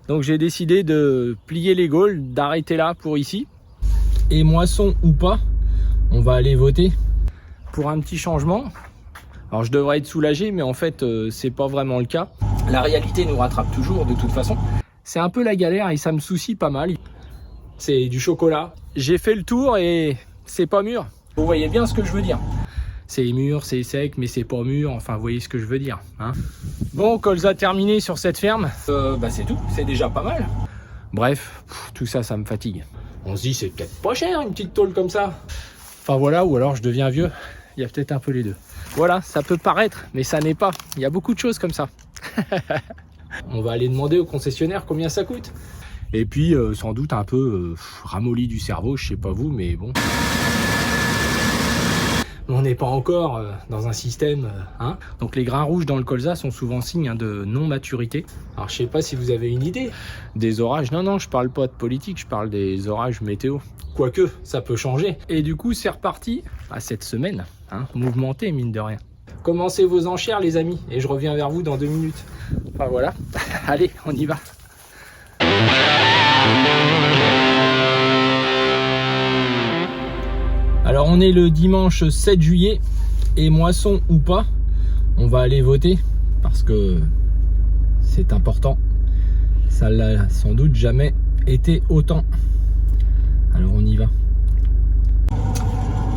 Donc j'ai décidé de plier les gaules, d'arrêter là pour ici. Et moisson ou pas, on va aller voter pour un petit changement. Alors je devrais être soulagé, mais en fait c'est pas vraiment le cas. La réalité nous rattrape toujours de toute façon. C'est un peu la galère et ça me soucie pas mal. C'est du chocolat. J'ai fait le tour et c'est pas mûr. Vous voyez bien ce que je veux dire. C'est mûr, c'est sec, mais c'est pas mûr. Enfin, vous voyez ce que je veux dire. Hein. Bon, colza terminé sur cette ferme. C'est tout, c'est déjà pas mal. Bref, tout ça, ça me fatigue. On se dit, c'est peut-être pas cher une petite tôle comme ça. Enfin voilà, ou alors je deviens vieux. Il y a peut-être un peu les deux. Voilà, ça peut paraître, mais ça n'est pas. Il y a beaucoup de choses comme ça. On va aller demander au concessionnaire combien ça coûte. Et puis, sans doute un peu ramolli du cerveau, je sais pas vous, mais bon. On n'est pas encore dans un système. Donc les grains rouges dans le colza sont souvent signe de non-maturité. Alors je sais pas si vous avez une idée des orages. Non, je parle pas de politique, je parle des orages météo. Quoique, ça peut changer. Et du coup, c'est reparti à cette semaine, mouvementée mine de rien. Commencez vos enchères les amis, et je reviens vers vous dans 2 minutes. Enfin voilà, allez, on y va. Alors on est le dimanche 7 juillet et moisson ou pas, on va aller voter parce que c'est important. Ça l'a sans doute jamais été autant. Alors on y va.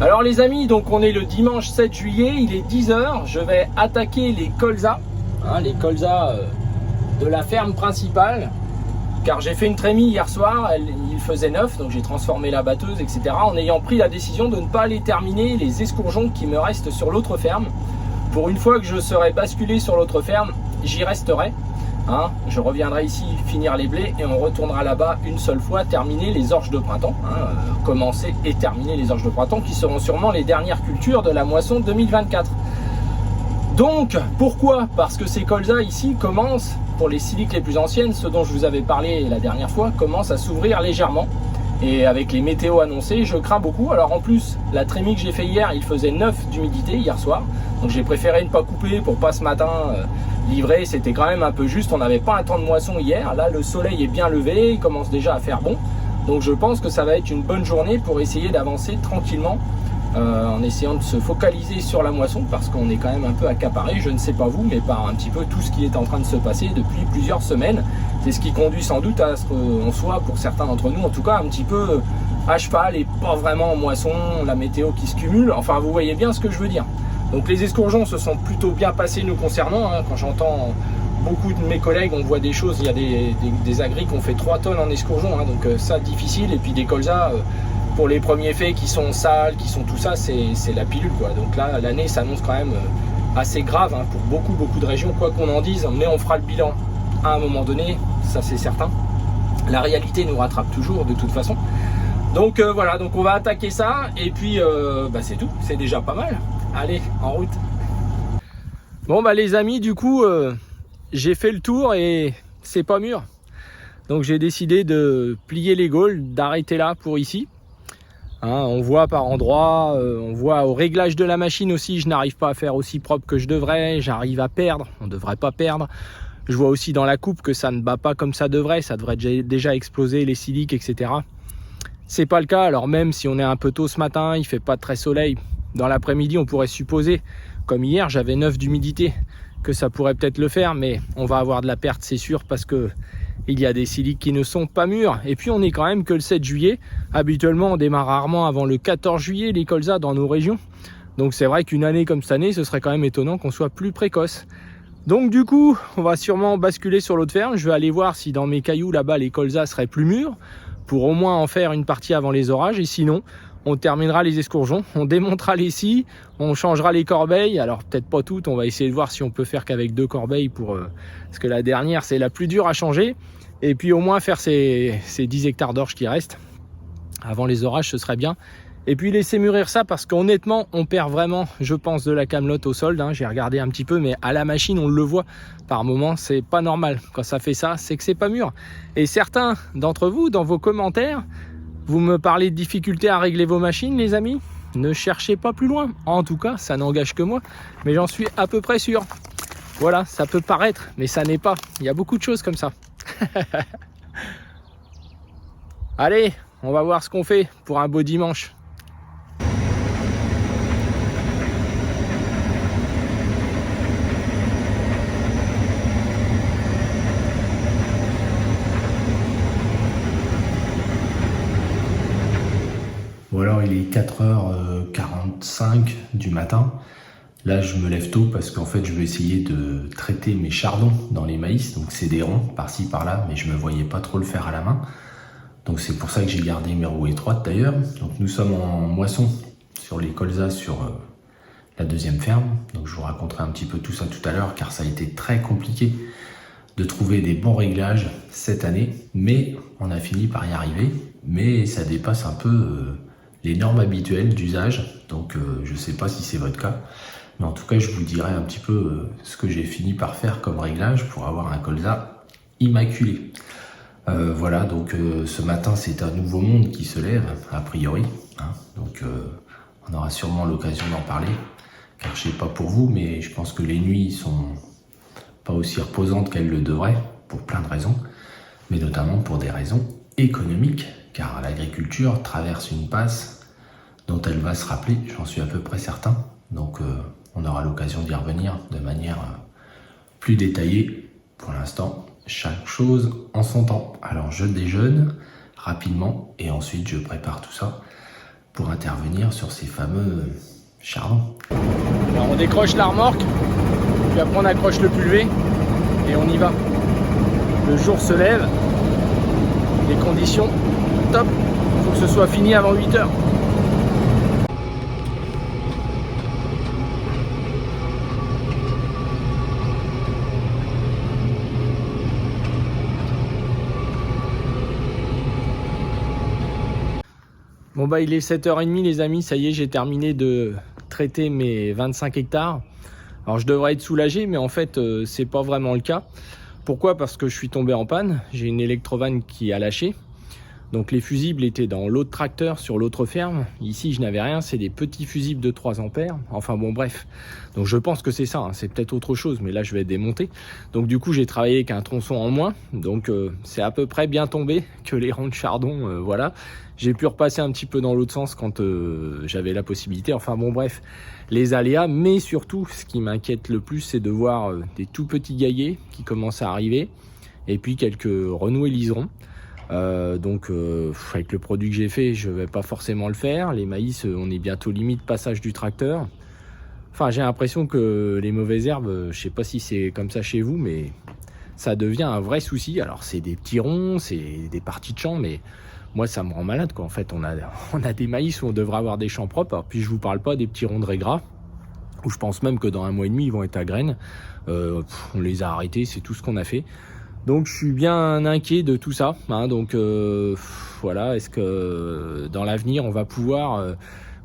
Alors les amis, donc on est le dimanche 7 juillet, il est 10 h. Je vais attaquer les colzas, les colzas de la ferme principale. Car j'ai fait une trémie hier soir, il faisait 9, donc j'ai transformé la batteuse, etc. En ayant pris la décision de ne pas aller terminer les escourgeons qui me restent sur l'autre ferme. Pour une fois que je serai basculé sur l'autre ferme, j'y resterai. Je reviendrai ici finir les blés et on retournera là-bas une seule fois terminer les orges de printemps. Commencer et terminer les orges de printemps qui seront sûrement les dernières cultures de la moisson 2024. Donc, pourquoi? Parce que ces colzas ici commencent, pour les siliques les plus anciennes, ce dont je vous avais parlé la dernière fois, commencent à s'ouvrir légèrement. Et avec les météos annoncés, je crains beaucoup. Alors en plus, la trémie que j'ai fait hier, il faisait 9 d'humidité hier soir. Donc j'ai préféré ne pas couper pour pas ce matin livrer. C'était quand même un peu juste. On n'avait pas un temps de moisson hier. Là, le soleil est bien levé, il commence déjà à faire bon. Donc je pense que ça va être une bonne journée pour essayer d'avancer tranquillement. En essayant de se focaliser sur la moisson parce qu'on est quand même un peu accaparé, je ne sais pas vous, mais par un petit peu tout ce qui est en train de se passer depuis plusieurs semaines. C'est ce qui conduit sans doute à ce qu'on soit, pour certains d'entre nous en tout cas, un petit peu à cheval et pas vraiment en moisson, la météo qui se cumule, enfin vous voyez bien ce que je veux dire. Donc les escourgeons se sont plutôt bien passés nous concernant, quand j'entends beaucoup de mes collègues, on voit des choses, il y a des agris qui ont fait 3 tonnes en escourgeons, donc ça difficile, et puis des colzas pour les premiers faits qui sont sales, qui sont tout ça, c'est la pilule quoi. Donc là, l'année s'annonce quand même assez grave pour beaucoup de régions, quoi qu'on en dise, mais on fera le bilan à un moment donné, ça c'est certain. La réalité nous rattrape toujours de toute façon. Donc voilà, donc on va attaquer ça, et puis c'est tout, c'est déjà pas mal. Allez, en route. Bon les amis, du coup, j'ai fait le tour et c'est pas mûr. Donc j'ai décidé de plier les gaules, d'arrêter là pour ici. On voit par endroits, on voit au réglage de la machine aussi, je n'arrive pas à faire aussi propre que je devrais, j'arrive à perdre, on ne devrait pas perdre. Je vois aussi dans la coupe que ça ne bat pas comme ça devrait déjà exploser les siliques, etc. C'est pas le cas, alors même si on est un peu tôt ce matin, il fait pas très soleil. Dans l'après-midi, on pourrait supposer, comme hier, j'avais 9 d'humidité, que ça pourrait peut-être le faire, mais on va avoir de la perte, c'est sûr, parce que il y a des siliques qui ne sont pas mûrs. Et puis on est quand même que le 7 juillet. Habituellement, on démarre rarement avant le 14 juillet les colzas dans nos régions. Donc c'est vrai qu'une année comme cette année, ce serait quand même étonnant qu'on soit plus précoce. Donc du coup, on va sûrement basculer sur l'autre ferme. Je vais aller voir si dans mes cailloux là-bas, les colzas seraient plus mûrs, pour au moins en faire une partie avant les orages. Et sinon, on terminera les escourgeons, on démontera les scies, on changera les corbeilles. Alors peut-être pas toutes, on va essayer de voir si on peut faire qu'avec 2 corbeilles, parce que la dernière, c'est la plus dure à changer. Et puis au moins faire ces 10 hectares d'orge qui restent. Avant les orages, ce serait bien. Et puis laisser mûrir ça parce qu'honnêtement, on perd vraiment, je pense, de la camelote au solde. J'ai regardé un petit peu, mais à la machine, on le voit. Par moment, c'est pas normal. Quand ça fait ça, c'est que c'est pas mûr. Et certains d'entre vous, dans vos commentaires, vous me parlez de difficultés à régler vos machines, les amis. Ne cherchez pas plus loin. En tout cas, ça n'engage que moi. Mais j'en suis à peu près sûr. Voilà, ça peut paraître, mais ça n'est pas. Il y a beaucoup de choses comme ça. Allez, on va voir ce qu'on fait pour un beau dimanche. Ou alors il est 4h45 du matin. Là je me lève tôt parce qu'en fait je vais essayer de traiter mes chardons dans les maïs. Donc c'est des ronds par-ci par-là, mais je me voyais pas trop le faire à la main. Donc c'est pour ça que j'ai gardé mes roues étroites d'ailleurs. Donc nous sommes en moisson sur les colzas sur la deuxième ferme. Donc je vous raconterai un petit peu tout ça tout à l'heure car ça a été très compliqué de trouver des bons réglages cette année. Mais on a fini par y arriver. Mais ça dépasse un peu les normes habituelles d'usage. Donc je sais pas si c'est votre cas. Mais en tout cas je vous dirai un petit peu ce que j'ai fini par faire comme réglage pour avoir un colza immaculé. Voilà, donc ce matin c'est un nouveau monde qui se lève, a priori. Hein, donc on aura sûrement l'occasion d'en parler, car je sais pas pour vous, mais je pense que les nuits sont pas aussi reposantes qu'elles le devraient, pour plein de raisons, mais notamment pour des raisons économiques, car l'agriculture traverse une passe dont elle va se rappeler, j'en suis à peu près certain. Donc on aura l'occasion d'y revenir de manière plus détaillée. Pour l'instant, chaque chose en son temps. Alors je déjeune rapidement et ensuite je prépare tout ça pour intervenir sur ces fameux chardons. Alors on décroche la remorque, puis après on accroche le pulvé et on y va. Le jour se lève, les conditions top, il faut que ce soit fini avant 8 h. Bon bah il est 7h30 les amis, ça y est, j'ai terminé de traiter mes 25 hectares. Alors je devrais être soulagé, mais en fait c'est pas vraiment le cas. Pourquoi? Parce que je suis tombé en panne, j'ai une électrovanne qui a lâché. Donc les fusibles étaient dans l'autre tracteur sur l'autre ferme. Ici je n'avais rien, c'est des petits fusibles de 3 ampères. Enfin bon bref. Donc je pense que c'est ça, hein. C'est peut-être autre chose, mais là je vais démonter. Donc du coup j'ai travaillé avec un tronçon en moins. Donc c'est à peu près bien tombé que les rangs de chardon, voilà. J'ai pu repasser un petit peu dans l'autre sens quand j'avais la possibilité. Enfin bon bref, les aléas. Mais surtout ce qui m'inquiète le plus, c'est de voir des tout petits gaillets qui commencent à arriver. Et puis quelques renoués liserons. Donc avec le produit que j'ai fait, je vais pas forcément le faire. Les maïs, on est bientôt limite passage du tracteur. Enfin j'ai l'impression que les mauvaises herbes, je sais pas si c'est comme ça chez vous, mais ça devient un vrai souci. Alors c'est des petits ronds, c'est des parties de champs, mais moi ça me rend malade quoi. En fait on a des maïs où on devrait avoir des champs propres. Alors, puis je vous parle pas des petits ronds de gras, où je pense même que dans 1 mois et demi ils vont être à graines. On les a arrêtés, c'est tout ce qu'on a fait. Donc je suis bien inquiet de tout ça, hein. Donc voilà, est-ce que dans l'avenir on va pouvoir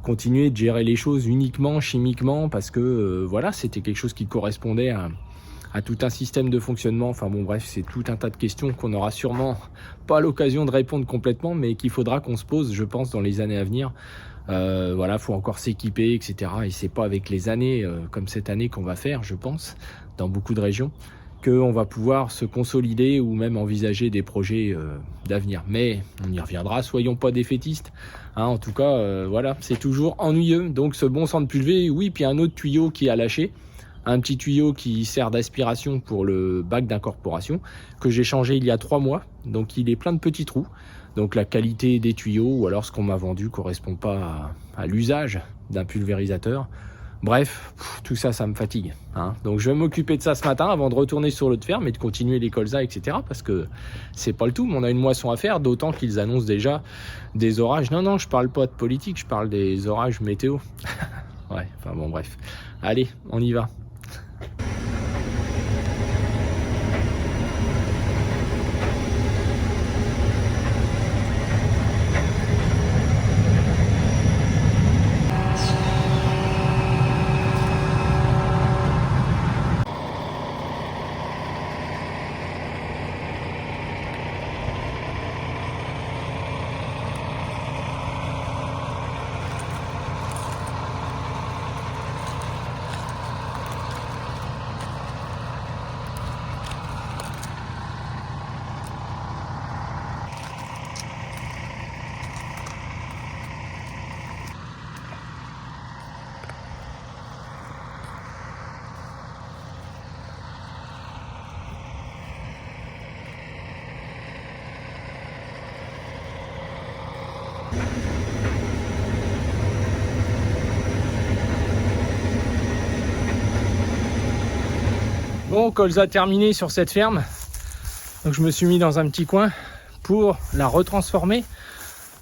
continuer de gérer les choses uniquement chimiquement, parce que voilà, c'était quelque chose qui correspondait à tout un système de fonctionnement. Enfin bon bref, c'est tout un tas de questions qu'on n'aura sûrement pas l'occasion de répondre complètement, mais qu'il faudra qu'on se pose, je pense, dans les années à venir. Voilà, faut encore s'équiper, etc. Et c'est pas avec les années comme cette année qu'on va faire, je pense, dans beaucoup de régions, qu'on va pouvoir se consolider ou même envisager des projets d'avenir. Mais on y reviendra, soyons pas défaitistes. Hein, en tout cas, voilà, c'est toujours ennuyeux. Donc ce bon sang de pulvé, oui, puis un autre tuyau qui a lâché. Un petit tuyau qui sert d'aspiration pour le bac d'incorporation, que j'ai changé il y a 3 mois. Donc il est plein de petits trous. Donc la qualité des tuyaux, ou alors ce qu'on m'a vendu, correspond pas à l'usage d'un pulvérisateur. Bref, tout ça, ça me fatigue. Hein. Donc je vais m'occuper de ça ce matin avant de retourner sur l'autre ferme et de continuer les colzas, etc. Parce que c'est pas le tout, mais on a une moisson à faire, d'autant qu'ils annoncent déjà des orages. Non, je parle pas de politique, je parle des orages météo. Ouais, enfin bon, bref. Allez, on y va. Bon, colza terminé sur cette ferme. Donc je me suis mis dans un petit coin pour la retransformer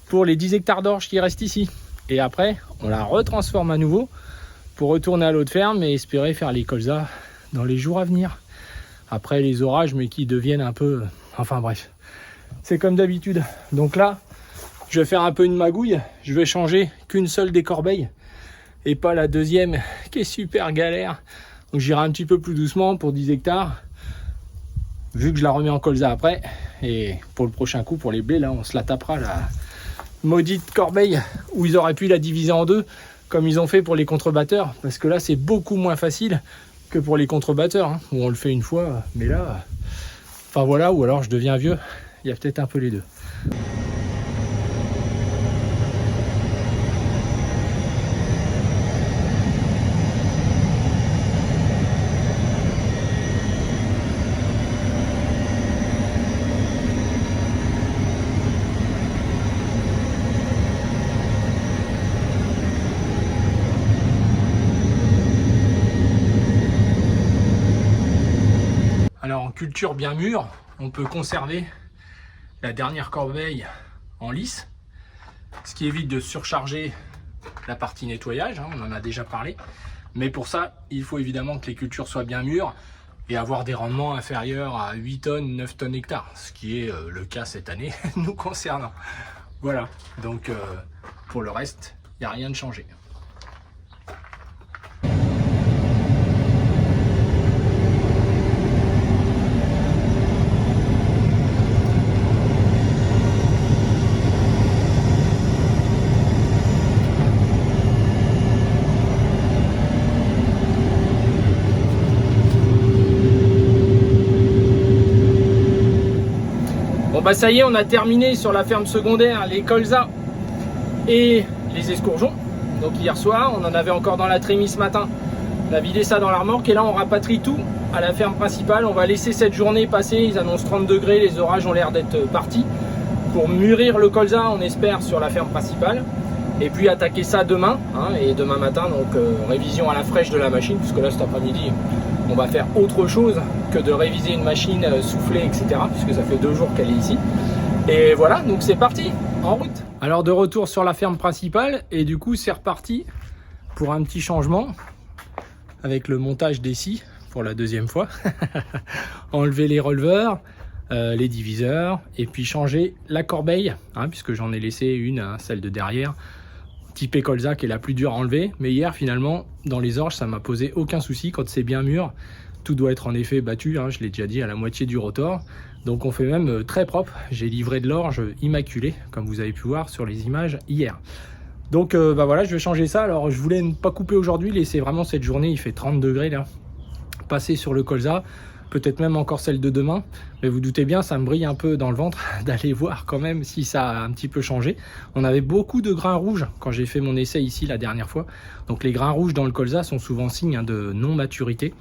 pour les 10 hectares d'orge qui restent ici. Et après, on la retransforme à nouveau pour retourner à l'autre ferme et espérer faire les colzas dans les jours à venir. Après les orages, mais qui deviennent un peu... Enfin bref, c'est comme d'habitude. Donc là, je vais faire un peu une magouille. Je vais changer qu'une seule des corbeilles et pas la deuxième qui est super galère. Donc j'irai un petit peu plus doucement pour 10 hectares. Vu que je la remets en colza après. Et pour le prochain coup, pour les blés, là, on se la tapera, la maudite corbeille où ils auraient pu la diviser en deux comme ils ont fait pour les contrebatteurs. Parce que là, c'est beaucoup moins facile que pour les contrebatteurs, hein, où on le fait une fois. Mais là, enfin voilà, ou alors je deviens vieux. Il y a peut-être un peu les deux. Alors en culture bien mûre, on peut conserver la dernière corbeille en lisse, ce qui évite de surcharger la partie nettoyage, hein, on en a déjà parlé. Mais pour ça, il faut évidemment que les cultures soient bien mûres et avoir des rendements inférieurs à 8 tonnes, 9 tonnes hectares, ce qui est le cas cette année nous concernant. Voilà, donc pour le reste, il n'y a rien de changé. Bah ça y est, on a terminé sur la ferme secondaire les colzas et les escourgeons. Donc hier soir, on en avait encore dans la trémie ce matin. On a vidé ça dans la remorque et là on rapatrie tout à la ferme principale. On va laisser cette journée passer, ils annoncent 30 degrés, les orages ont l'air d'être partis. Pour mûrir le colza, on espère, sur la ferme principale. Et puis attaquer ça demain, hein, et demain matin, donc révision à la fraîche de la machine, puisque là cet après-midi, on va faire autre chose que de réviser une machine soufflée, etc. Puisque ça fait 2 jours qu'elle est ici. Et voilà, donc c'est parti, en route. Alors de retour sur la ferme principale, et du coup c'est reparti pour un petit changement avec le montage des scies pour la deuxième fois. Enlever les releveurs, les diviseurs, et puis changer la corbeille, hein, puisque j'en ai laissé une, hein, celle de derrière, typée colza, qui est la plus dure à enlever. Mais hier finalement dans les orges ça m'a posé aucun souci. Quand c'est bien mûr, tout doit être en effet battu, hein, je l'ai déjà dit, à la moitié du rotor. Donc on fait même très propre. J'ai livré de l'orge immaculé, comme vous avez pu voir sur les images hier. Donc bah voilà, je vais changer ça. Alors je voulais ne pas couper aujourd'hui, laisser vraiment cette journée, il fait 30 degrés là, passer sur le colza, peut-être même encore celle de demain. Mais vous doutez bien, ça me brille un peu dans le ventre d'aller voir quand même si ça a un petit peu changé. On avait beaucoup de grains rouges quand j'ai fait mon essai ici la dernière fois. Donc les grains rouges dans le colza sont souvent signe, hein, de non-maturité.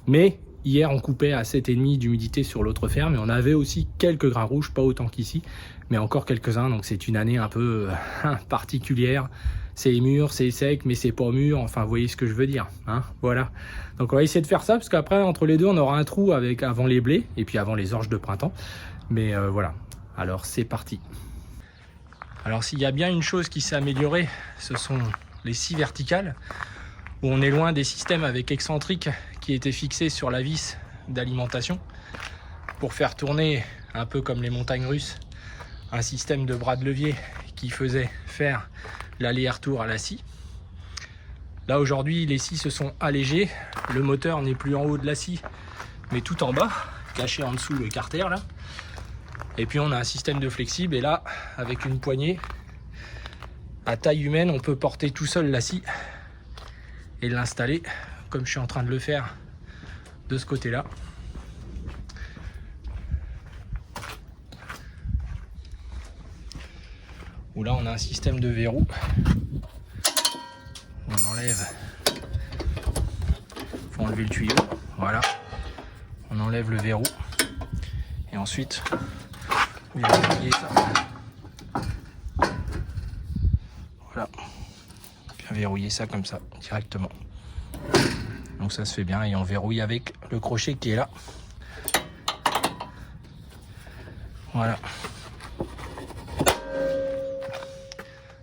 Mais hier on coupait à 7,5 d'humidité sur l'autre ferme et on avait aussi quelques grains rouges, pas autant qu'ici, mais encore quelques-uns. Donc c'est une année un peu particulière. C'est mûr, c'est sec, mais c'est pas mûr. Enfin, vous voyez ce que je veux dire, hein, voilà. Donc on va essayer de faire ça, parce qu'après, entre les deux, on aura un trou avec avant les blés et puis avant les orges de printemps. Mais voilà, alors c'est parti. Alors s'il y a bien une chose qui s'est améliorée, ce sont les scies verticales, où on est loin des systèmes avec excentriques qui étaient fixés sur la vis d'alimentation pour faire tourner, un peu comme les montagnes russes, un système de bras de levier qui faisait faire l'aller-retour à la scie. Là aujourd'hui les scies se sont allégées, le moteur n'est plus en haut de la scie mais tout en bas, caché en dessous le carter là. Et puis on a un système de flexible, et là avec une poignée à taille humaine on peut porter tout seul la scie et l'installer comme je suis en train de le faire de ce côté là. Où là on a un système de verrou. On enlève, faut enlever le tuyau, voilà. On enlève le verrou et ensuite verrouiller ça. Voilà, bien verrouiller ça comme ça directement. Donc ça se fait bien et on verrouille avec le crochet qui est là. Voilà.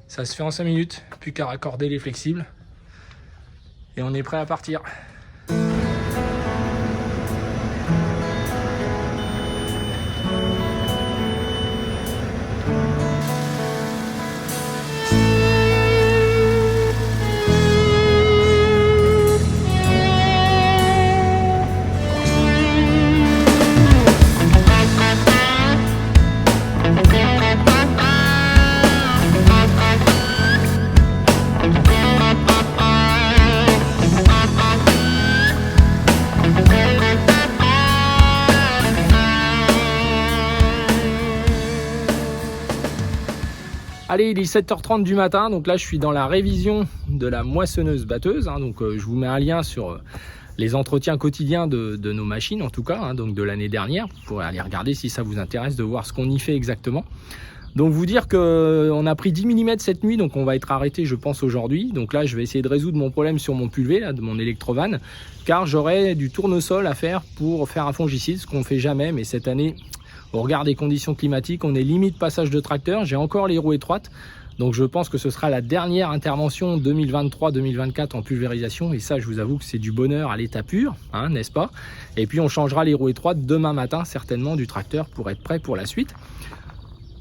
Ça se fait en 5 minutes, plus qu'à raccorder les flexibles. Et on est prêt à partir. Allez, il est 7h30 du matin, donc là je suis dans la révision de la moissonneuse batteuse, hein, donc je vous mets un lien sur les entretiens quotidiens de nos machines en tout cas, hein, donc de l'année dernière. Vous pourrez aller regarder si ça vous intéresse de voir ce qu'on y fait exactement. Donc vous dire qu'on a pris 10 mm cette nuit, donc on va être arrêté je pense aujourd'hui. Donc là je vais essayer de résoudre mon problème sur mon pulvé, là, de mon électrovan, car j'aurai du tournesol à faire pour faire un fongicide, ce qu'on ne fait jamais, mais cette année... Au regard des conditions climatiques, on est limite passage de tracteur. J'ai encore les roues étroites. Donc je pense que ce sera la dernière intervention 2023-2024 en pulvérisation. Et ça, je vous avoue que c'est du bonheur à l'état pur, hein, n'est-ce pas? Et puis on changera les roues étroites demain matin, certainement, du tracteur pour être prêt pour la suite.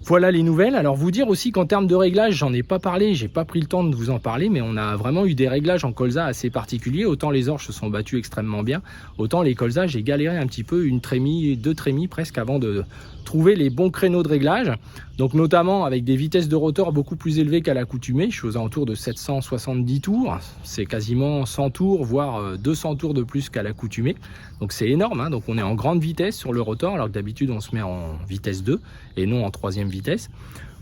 Voilà les nouvelles. Alors vous dire aussi qu'en termes de réglage, j'en ai pas parlé, j'ai pas pris le temps de vous en parler, mais on a vraiment eu des réglages en colza assez particuliers. Autant les orges se sont battus extrêmement bien, autant les colzas, j'ai galéré un petit peu, une trémie, 2 trémies presque avant de trouver les bons créneaux de réglage. Donc notamment avec des vitesses de rotor beaucoup plus élevées qu'à l'accoutumée. Je suis aux alentours de 770 tours, c'est quasiment 100 tours, voire 200 tours de plus qu'à l'accoutumée. Donc c'est énorme, hein. Donc on est en grande vitesse sur le rotor, alors que d'habitude on se met en vitesse 2 et non en 3e vitesse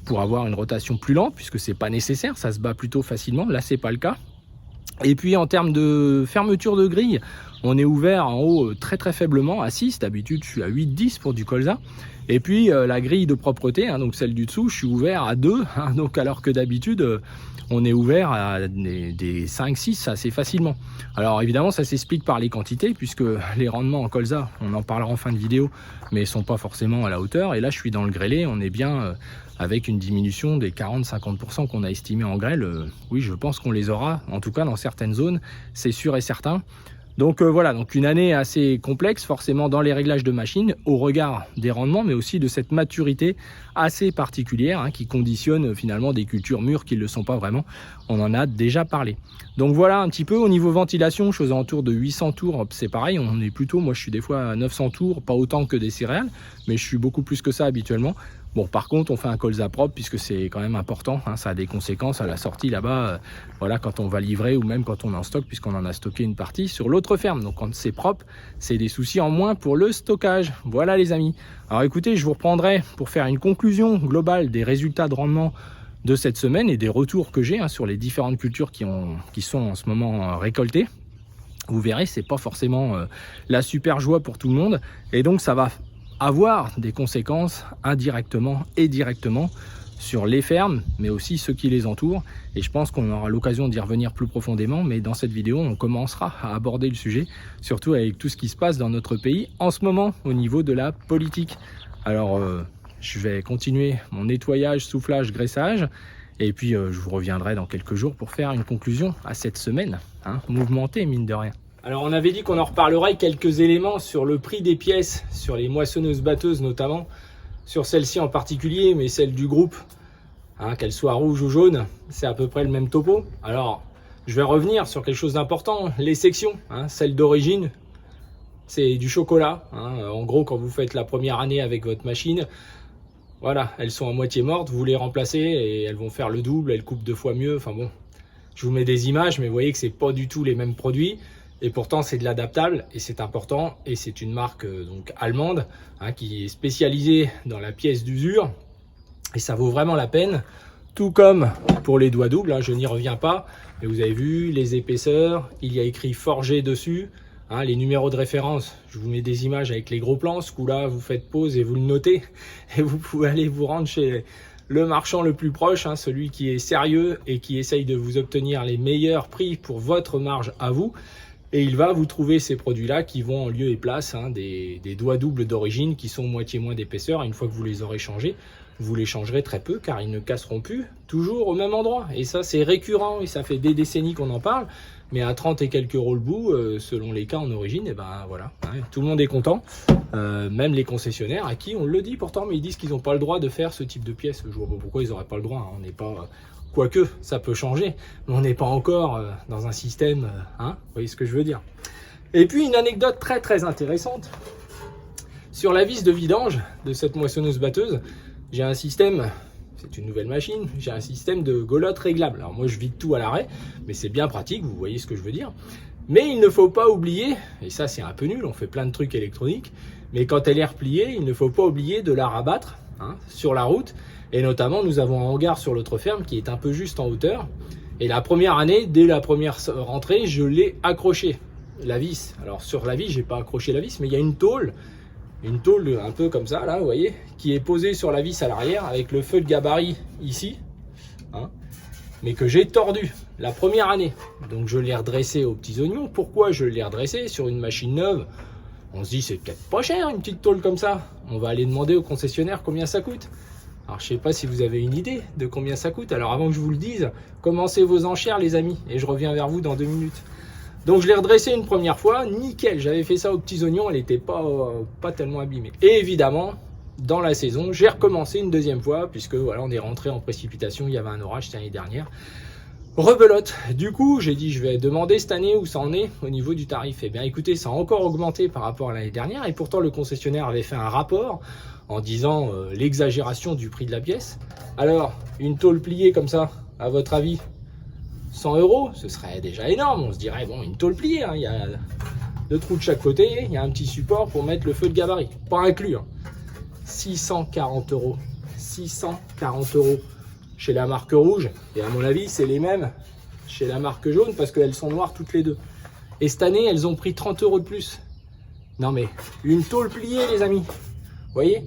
pour avoir une rotation plus lente, puisque c'est pas nécessaire, ça se bat plutôt facilement. Là c'est pas le cas. Et puis en termes de fermeture de grille, on est ouvert en haut très faiblement à 6, d'habitude je suis à 8-10 pour du colza. Et puis la grille de propreté, hein, donc celle du dessous, je suis ouvert à 2, hein, donc alors que d'habitude on est ouvert à des 5-6 assez facilement. Alors évidemment ça s'explique par les quantités, puisque les rendements en colza, on en parlera en fin de vidéo, mais ils sont pas forcément à la hauteur. Et là je suis dans le grêlé, on est bien avec une diminution des 40-50% qu'on a estimé en grêle. Oui, je pense qu'on les aura, en tout cas dans certaines zones, c'est sûr et certain. Donc voilà, donc une année assez complexe forcément dans les réglages de machines au regard des rendements, mais aussi de cette maturité assez particulière, hein, qui conditionne finalement des cultures mûres qui ne le sont pas vraiment. On en a déjà parlé. Donc voilà un petit peu au niveau ventilation, chose autour de 800 tours, c'est pareil, on est plutôt, moi je suis des fois à 900 tours, pas autant que des céréales, mais je suis beaucoup plus que ça habituellement. Bon, par contre, on fait un colza propre puisque c'est quand même important, hein, ça a des conséquences à la sortie là-bas, voilà, quand on va livrer ou même quand on est en stock, puisqu'on en a stocké une partie sur l'autre ferme. Donc quand c'est propre, c'est des soucis en moins pour le stockage. Voilà les amis. Alors écoutez, je vous reprendrai pour faire une conclusion globale des résultats de rendement de cette semaine et des retours que j'ai, hein, sur les différentes cultures qui sont en ce moment récoltées. Vous verrez, c'est pas forcément la super joie pour tout le monde, et donc ça va avoir des conséquences indirectement et directement sur les fermes, mais aussi ceux qui les entourent. Et je pense qu'on aura l'occasion d'y revenir plus profondément, mais dans cette vidéo, on commencera à aborder le sujet, surtout avec tout ce qui se passe dans notre pays en ce moment au niveau de la politique. Alors, je vais continuer mon nettoyage, soufflage, graissage, et puis je vous reviendrai dans quelques jours pour faire une conclusion à cette semaine, hein, mouvementée mine de rien. Alors on avait dit qu'on en reparlerait quelques éléments sur le prix des pièces, sur les moissonneuses batteuses notamment, sur celle-ci en particulier, mais celle du groupe, hein, qu'elle soit rouge ou jaune, c'est à peu près le même topo. Alors je vais revenir sur quelque chose d'important, les sections, hein, celle d'origine, c'est du chocolat, hein. En gros quand vous faites la première année avec votre machine, voilà, elles sont à moitié mortes, vous les remplacez et elles vont faire le double, elles coupent 2 fois mieux, enfin bon, je vous mets des images, mais vous voyez que c'est pas du tout les mêmes produits. Et pourtant c'est de l'adaptable et c'est important, et c'est une marque donc allemande, hein, qui est spécialisée dans la pièce d'usure, et ça vaut vraiment la peine. Tout comme pour les doigts doubles, hein, je n'y reviens pas, mais vous avez vu les épaisseurs, il y a écrit forgé dessus, hein, les numéros de référence, je vous mets des images avec les gros plans. Ce coup là vous faites pause et vous le notez, et vous pouvez aller vous rendre chez le marchand le plus proche, hein, celui qui est sérieux et qui essaye de vous obtenir les meilleurs prix pour votre marge à vous. Et il va vous trouver ces produits-là qui vont en lieu et place des doigts doubles d'origine qui sont moitié moins d'épaisseur. Une fois que vous les aurez changés, vous les changerez très peu car ils ne casseront plus toujours au même endroit. Et ça, c'est récurrent et ça fait des décennies qu'on en parle. Mais à 30 et quelques euros le bout, selon les cas en origine, et ben voilà, tout le monde est content. Même les concessionnaires à qui on le dit pourtant, mais ils disent qu'ils n'ont pas le droit de faire ce type de pièces. Je vois pas pourquoi ils n'auraient pas le droit. On n'est pas... Quoique, ça peut changer, mais on n'est pas encore dans un système, vous voyez ce que je veux dire. Et puis une anecdote très très intéressante, sur la vis de vidange de cette moissonneuse-batteuse, j'ai un système, c'est une nouvelle machine, j'ai un système de golotte réglable. Alors moi je vide tout à l'arrêt, mais c'est bien pratique, vous voyez ce que je veux dire. Mais il ne faut pas oublier, et ça c'est un peu nul, on fait plein de trucs électroniques, mais quand elle est repliée, il ne faut pas oublier de la rabattre sur la route. Et notamment, nous avons un hangar sur l'autre ferme qui est un peu juste en hauteur. Et la première année, dès la première rentrée, je l'ai accroché, la vis. Alors sur la vis, j'ai pas accroché la vis, mais il y a une tôle un peu comme ça, là, vous voyez, qui est posée sur la vis à l'arrière avec le feu de gabarit ici, mais que j'ai tordu la première année. Donc je l'ai redressé aux petits oignons. Pourquoi je l'ai redressé sur une machine neuve? On se dit, c'est peut-être pas cher une petite tôle comme ça. On va aller demander au concessionnaire combien ça coûte. Alors je sais pas si vous avez une idée de combien ça coûte. Alors avant que je vous le dise, commencez vos enchères les amis. Et je reviens vers vous dans 2 minutes. Donc je l'ai redressé une première fois, nickel. J'avais fait ça aux petits oignons, elle n'était pas tellement abîmée. Et évidemment, dans la saison, j'ai recommencé une deuxième fois. Puisque voilà, on est rentré en précipitation, il y avait un orage l'année dernière. Rebelote. Du coup, j'ai dit je vais demander cette année où ça en est au niveau du tarif. Eh bien écoutez, ça a encore augmenté par rapport à l'année dernière. Et pourtant le concessionnaire avait fait un rapport en disant l'exagération du prix de la pièce. Alors, une tôle pliée comme ça, à votre avis, 100 €, ce serait déjà énorme. On se dirait, bon, une tôle pliée, il y a 2 trous de chaque côté, il y a un petit support pour mettre le feu de gabarit, pas inclus. 640 €. 640 € chez la marque rouge, et à mon avis, c'est les mêmes chez la marque jaune, parce qu'elles sont noires toutes les deux. Et cette année, elles ont pris 30 € de plus. Non mais, une tôle pliée, les amis. Vous voyez?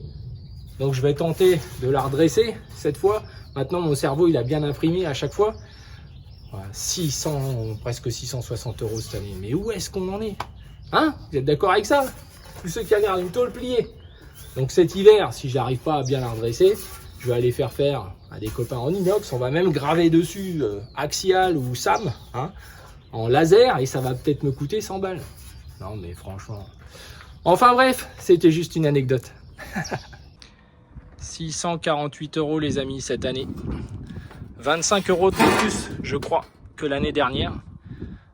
Donc je vais tenter de la redresser cette fois. Maintenant mon cerveau il a bien imprimé à chaque fois. Voilà, 600, presque 660 € cette année. Mais où est-ce qu'on en est? Vous êtes d'accord avec ça? Tous ceux qui regardent une tôle pliée. Donc cet hiver, si j'arrive pas à bien la redresser, je vais aller faire à des copains en inox. On va même graver dessus Axial ou SAM en laser et ça va peut-être me coûter 100 balles. Non mais franchement. Enfin bref, c'était juste une anecdote. 648 € les amis cette année. 25 € de plus je crois que l'année dernière.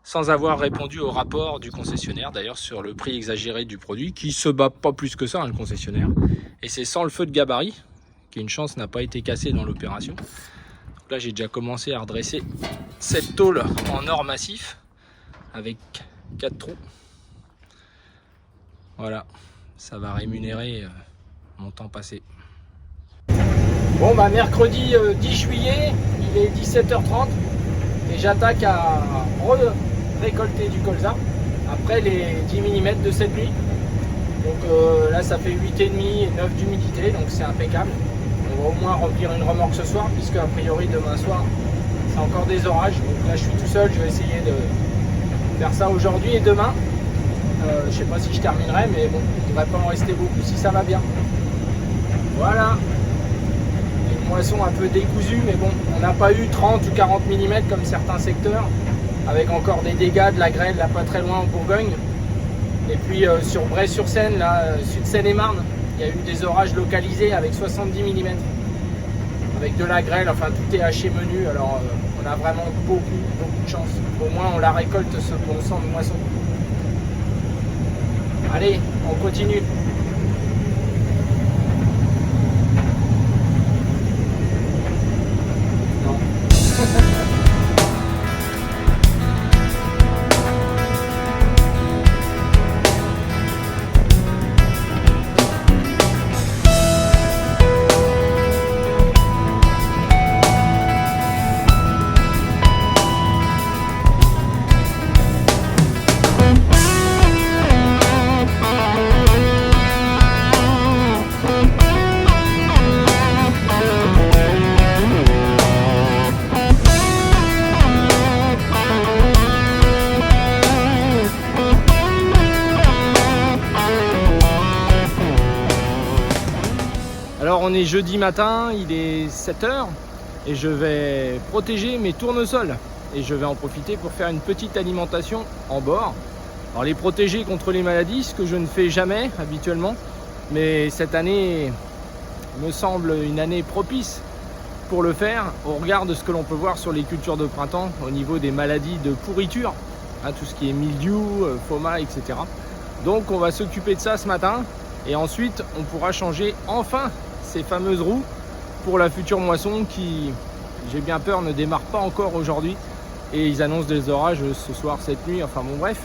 Sans avoir répondu au rapport du concessionnaire d'ailleurs sur le prix exagéré du produit. Qui se bat pas plus que ça le concessionnaire. Et c'est sans le feu de gabarit. Qui une chance n'a pas été cassé dans l'opération. Donc là j'ai déjà commencé à redresser cette tôle en or massif. Avec 4 trous. Voilà. Ça va rémunérer mon temps passé. Bon bah mercredi 10 juillet, il est 17h30 et j'attaque à récolter du colza après les 10 mm de cette nuit. Donc là ça fait 8,5 et 9 d'humidité, donc c'est impeccable. On va au moins remplir une remorque ce soir puisque a priori demain soir c'est encore des orages. Donc là je suis tout seul, je vais essayer de faire ça aujourd'hui et demain. Je sais pas si je terminerai, mais bon, il ne devrait pas en rester beaucoup si ça va bien. Voilà. Une moisson un peu décousue, mais bon, on n'a pas eu 30 ou 40 mm comme certains secteurs, avec encore des dégâts de la grêle là pas très loin en Bourgogne. Et puis sur Bray-sur-Seine, là, sud Seine-et-Marne, il y a eu des orages localisés avec 70 mm. Avec de la grêle, enfin tout est haché menu, alors on a vraiment beaucoup de chance. Au moins on la récolte ce bon sang de moisson. Allez, on continue. on est jeudi matin, il est 7 h et je vais protéger mes tournesols. Et je vais en profiter pour faire une petite alimentation en bord. Alors les protéger contre les maladies, ce que je ne fais jamais habituellement. Mais cette année me semble une année propice pour le faire au regard de ce que l'on peut voir sur les cultures de printemps au niveau des maladies de pourriture, hein, tout ce qui est mildiou, phoma, etc. Donc on va s'occuper de ça ce matin et ensuite on pourra changer enfin ces fameuses roues pour la future moisson qui, j'ai bien peur, ne démarre pas encore aujourd'hui et ils annoncent des orages ce soir, cette nuit, enfin bon bref,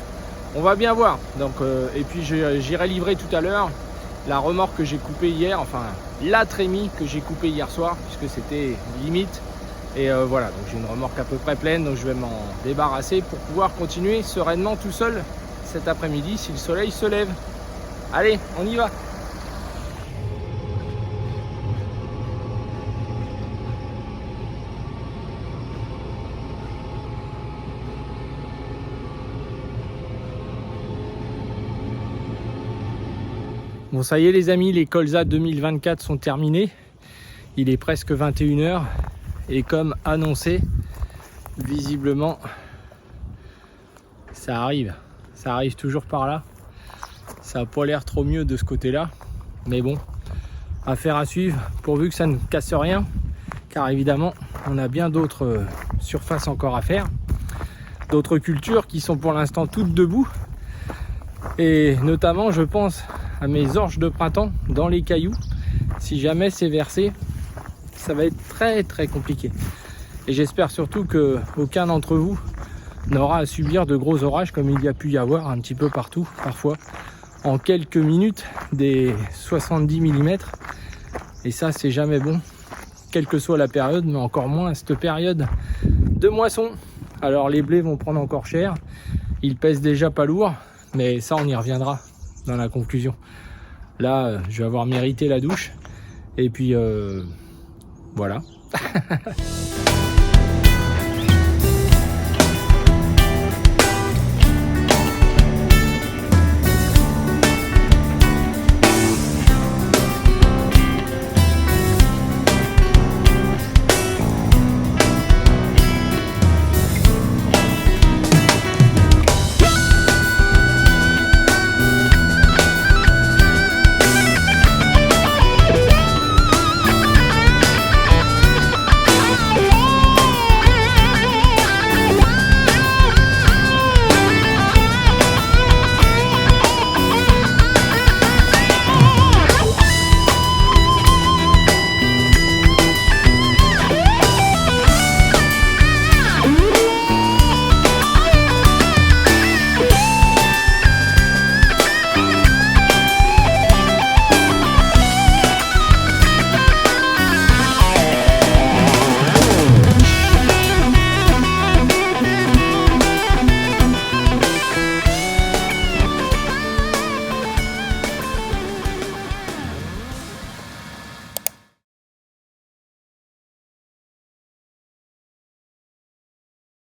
on va bien voir. Donc, et puis j'irai livrer tout à l'heure la remorque que j'ai coupée hier, enfin la trémie que j'ai coupée hier soir puisque c'était limite. Et voilà, donc j'ai une remorque à peu près pleine, donc je vais m'en débarrasser pour pouvoir continuer sereinement tout seul cet après-midi si le soleil se lève. Allez, on y va. Bon, ça y est les amis, les colzas 2024 sont terminés. Il est presque 21 h et comme annoncé, visiblement, ça arrive toujours par là. Ça n'a pas l'air trop mieux de ce côté-là, mais bon, affaire à suivre pourvu que ça ne casse rien, car évidemment, on a bien d'autres surfaces encore à faire, d'autres cultures qui sont pour l'instant toutes debout, et notamment, je pense à mes orges de printemps dans les cailloux. Si jamais c'est versé, ça va être très très compliqué. Et j'espère surtout que aucun d'entre vous n'aura à subir de gros orages comme il y a pu y avoir un petit peu partout, parfois en quelques minutes, des 70 mm. Et ça, c'est jamais bon, quelle que soit la période, mais encore moins cette période de moisson. Alors les blés vont prendre encore cher, ils pèsent déjà pas lourd, mais ça on y reviendra dans la conclusion. Là, je vais avoir mérité la douche. Et puis, voilà.